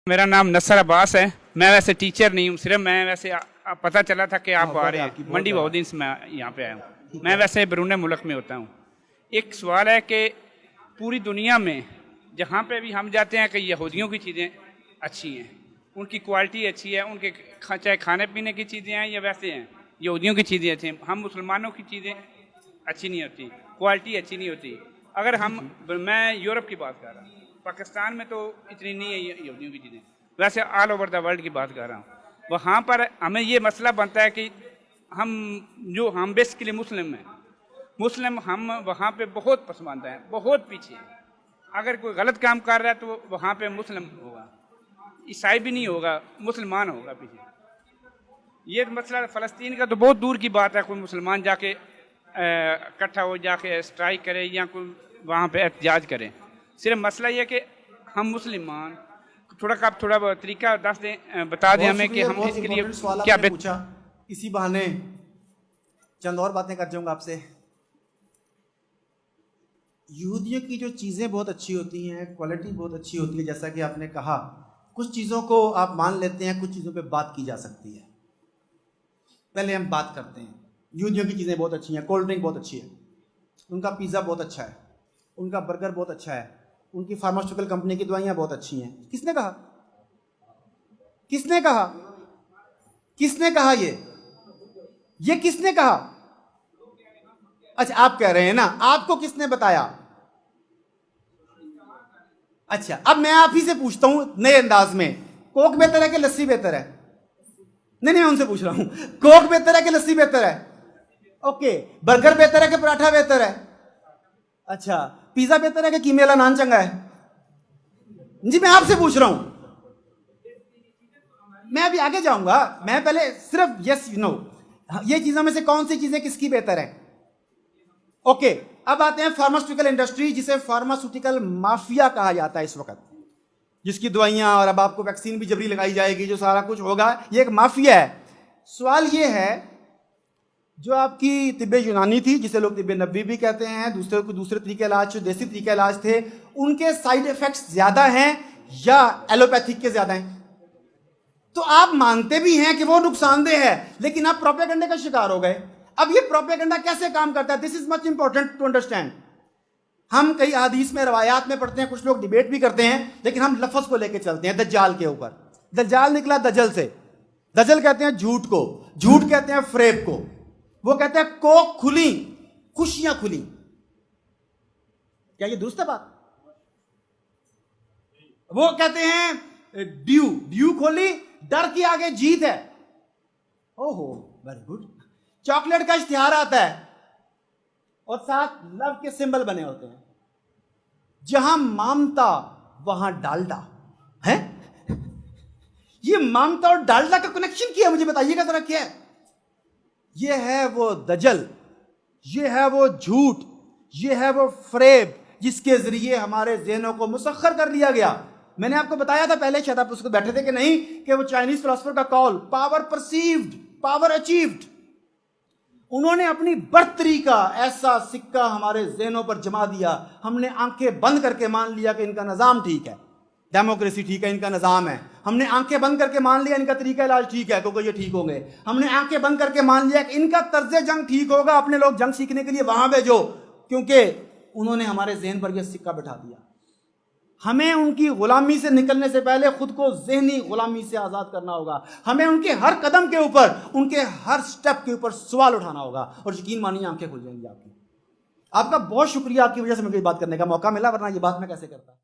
मेरा नाम नसर अब्बास है। मैं वैसे टीचर नहीं हूँ, सिर्फ मैं वैसे पता चला था कि आप आ रहे हैं, मंडी बहुत दिन से मैं यहाँ पे आया हूँ। मैं वैसे बैरून मुल्क में होता हूँ। एक सवाल है कि पूरी दुनिया में जहाँ पे भी हम जाते हैं कि यहूदियों की चीज़ें अच्छी हैं, उनकी क्वालिटी अच्छी है, उनके चाहे खाने पीने की चीज़ें हैं या वैसे हैं, यहूदियों की चीज़ें अच्छी हैं। हम मुसलमानों की चीज़ें अच्छी नहीं होती, क्वालिटी अच्छी नहीं होती। अगर मैं यूरोप की बात कर रहा हूँ, पाकिस्तान में तो इतनी नहीं है यहूदियों की चीज़ें, वैसे ऑल ओवर द वर्ल्ड की बात कर रहा हूँ। वहाँ पर हमें ये मसला बनता है कि हम बेसिकली मुस्लिम हैं, मुस्लिम हम वहाँ पे बहुत पसमानदा हैं, बहुत पीछे हैं। अगर कोई गलत काम कर रहा है तो वहाँ पे मुस्लिम होगा, ईसाई भी नहीं होगा, मुसलमान होगा पीछे। ये मसला फ़लस्तीन का तो बहुत दूर की बात है, कोई मुसलमान जाके इकट्ठा हो जाके स्ट्राइक करे या कोई वहाँ पे एहतजाज करे। सिर्फ मसला ये कि हम मुसलमान थोड़ा तरीका बता दें हमें कि हम इसके लिए क्या पूछा। इसी बहाने चंद और बातें कर जाऊंगा आपसे। यहूदियों की जो चीज़ें बहुत अच्छी होती हैं, क्वालिटी बहुत अच्छी होती है, जैसा कि आपने कहा, कुछ चीज़ों को आप मान लेते हैं, कुछ चीज़ों पे बात की जा सकती है। पहले हम बात करते हैं, यहूदियों की चीज़ें बहुत अच्छी हैं, कोल्ड ड्रिंक बहुत अच्छी है, उनका पिज़्ज़ा बहुत अच्छा है, उनका बर्गर बहुत अच्छा है, उनकी फार्मास्यूटिकल कंपनी की दवाइयाँ बहुत अच्छी हैं। किसने कहा? किसने कहा? किसने कहा? ये किसने कहा? अच्छा, आप कह रहे हैं ना, आपको किसने बताया? अच्छा, अब मैं आप ही से पूछता हूं नए अंदाज में, कोक बेहतर है कि लस्सी बेहतर है? नहीं, उनसे पूछ रहा हूं, कोक बेहतर है कि लस्सी बेहतर है? ओके, बर्गर बेहतर है कि पराठा बेहतर है? अच्छा, पिज्जा बेहतर है कि कीमे वाला नान चंगा है? जी, मैं आपसे पूछ रहा हूं। मैं अभी आगे जाऊंगा, मैं पहले सिर्फ यस नो, ये चीजों में से कौन सी चीजें किसकी बेहतर है? ओके, अब आते हैं फार्मास्यूटिकल इंडस्ट्री, जिसे फार्मास्यूटिकल माफिया कहा जाता है इस वक्त, जिसकी दवाइयां और अब आपको वैक्सीन भी जबरी लगाई जाएगी, जो सारा कुछ होगा, ये एक माफिया है। सवाल ये है, जो आपकी तिब्बे यूनानी थी, जिसे लोग तिब्बे नबी भी कहते हैं, दूसरे तरीके इलाज, जो देसी तरीके इलाज थे, उनके साइड इफेक्ट्स ज्यादा हैं या एलोपैथिक के ज्यादा हैं? तो आप मानते भी हैं कि वो नुकसानदेह है, लेकिन आप प्रोपेगेंडा का शिकार हो गए। अब ये प्रोपेगेंडा कैसे काम करता है, this is much important to understand. हम कई हदीस में, रवायात में पढ़ते हैं, कुछ लोग डिबेट भी करते हैं, लेकिन हम लफ्ज को लेकर चलते हैं दज्जाल के ऊपर। दज्जाल निकला दजल से, दजल कहते हैं झूठ को, झूठ कहते हैं फ्रेब को। वो कहते हैं कोक खुली, खुशियां खुली। क्या ये दुरुस्त है बात? वो कहते हैं ड्यू खोली, डर की आगे जीत है। ओहो, वेरी गुड। चॉकलेट का इश्तिहार आता है और साथ लव के सिंबल बने होते हैं। जहां ममता वहां डालडा है। ये ममता और डालडा का कनेक्शन क्या है, मुझे बताइएगा जरा क्या है? ये है वो दजल, ये है वो झूठ, ये है वो फ्रेब, जिसके जरिए हमारे ज़हनों को मुसख्खर कर लिया गया। मैंने आपको बताया था पहले, शायद आप उसको बैठे थे कि नहीं, कि वो चाइनीज फिलोसफर का call, power perceived, power achieved. उन्होंने अपनी बर्तरी का ऐसा सिक्का हमारे ज़हनों पर जमा दिया, हमने आंखें बंद करके मान लिया कि इनका निज़ाम ठीक है, डेमोक्रेसी ठीक है, इनका निज़ाम है। हमने आंखें बंद करके मान लिया इनका तरीका इलाज ठीक है, क्योंकि ये ठीक होंगे। हमने आंखें बंद करके मान लिया कि इनका तर्ज जंग ठीक होगा, अपने लोग जंग सीखने के लिए वहां भेजो, क्योंकि उन्होंने हमारे ज़हन पर यह सिक्का बिठा दिया। हमें उनकी गुलामी से निकलने से पहले खुद को ज़हनी गुलामी से आज़ाद करना होगा। हमें उनके हर कदम के ऊपर, उनके हर स्टेप के ऊपर सवाल उठाना होगा, और यकीन मानिए आंखें खुल जाएंगी आपकी। आपका बहुत शुक्रिया, आपकी वजह से मुझे बात करने का मौका मिला, वरना ये बात मैं कैसे करता।